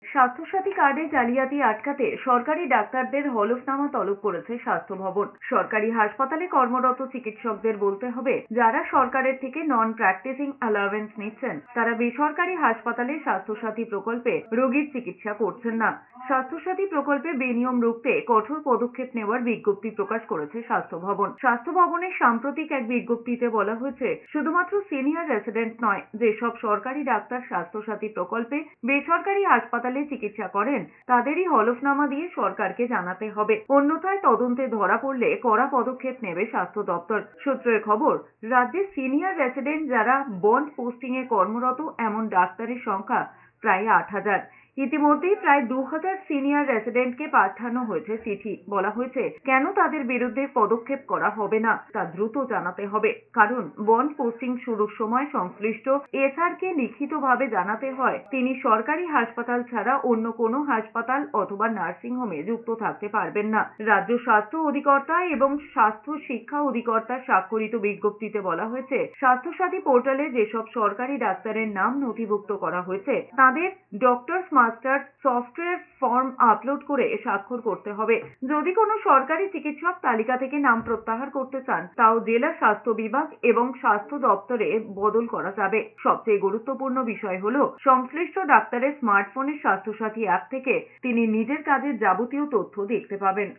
স্বাস্থ্যসাথী কার্ডে জালিয়াতি আটকাতে সরকারি ডাক্তারদের হলফনামা তলব করেছে স্বাস্থ্য ভবন। সরকারি হাসপাতালে কর্মরত চিকিৎসকদের বলতে হবে, যারা সরকারের থেকে নন প্র্যাকটিসিং অ্যালাওয়েন্স নিচ্ছেন তারা বেসরকারি হাসপাতালে স্বাস্থ্যসাথী প্রকল্পে রোগীর চিকিৎসা করছেন না। স্বাস্থ্যসাথী প্রকল্পে বেনিয়ম রুখতে কঠোর পদক্ষেপ নেওয়ার বিজ্ঞপ্তি প্রকাশ করেছে স্বাস্থ্য ভবন। স্বাস্থ্য ভবনের সাম্প্রতিক এক বিজ্ঞপ্তিতে বলা হয়েছে, শুধুমাত্র সিনিয়র রেসিডেন্ট নয়, যেসব সরকারি ডাক্তার স্বাস্থ্যসাথী প্রকল্পে বেসরকারি হাসপাতালে চিকিৎসা করেন তাদেরই হলফনামা দিয়ে সরকারকে জানাতে হবে। অন্যথায় তদন্তে ধরা পড়লে কড়া পদক্ষেপ নেবে স্বাস্থ্য দপ্তর। সূত্রের খবর, রাজ্যে সিনিয়র রেসিডেন্ট যারা বন্ড পোস্টিং এ কর্মরত এমন ডাক্তারের সংখ্যা প্রায় 8,000। ইতিমধ্যেই প্রায় 2,000 সিনিয়র রেসিডেন্টকে পাঠানো হয়েছে চিঠি। বলা হয়েছে, কেন তাদের বিরুদ্ধে পদক্ষেপ করা হবে না তা দ্রুত জানাতে হবে, কারণ বন্ড পোস্টিং শুরুর সময় সংশ্লিষ্ট এসআরকে লিখিতভাবে জানাতে হয় তিনি সরকারি হাসপাতাল ছাড়া অন্য কোনো হাসপাতাল অথবা নার্সিং হোমে যুক্ত থাকতে পারবেন না। রাজ্য স্বাস্থ্য অধিকর্তা এবং স্বাস্থ্য শিক্ষা অধিকর্তার স্বাক্ষরিত বিজ্ঞপ্তিতে বলা হয়েছে, স্বাস্থ্যসাথী পোর্টালে যেসব সরকারি ডাক্তারের নাম নথিভুক্ত করা হয়েছে তাদের doctors master software form upload করে স্বাক্ষর করতে হবে। যদি কোনো সরকারি চিকিৎসক তালিকা থেকে নাম প্রত্যাহার করতে চান, তাও জেলা স্বাস্থ্য বিভাগ এবং স্বাস্থ্য দপ্তরে বদল করা যাবে। সবচেয়ে গুরুত্বপূর্ণ বিষয় হলো, সংশ্লিষ্ট ডাক্তারের স্মার্টফোনের স্বাস্থ্যসাথী অ্যাপ থেকে তিনি নিজের কাজের যাবতীয় তথ্য দেখতে পাবেন।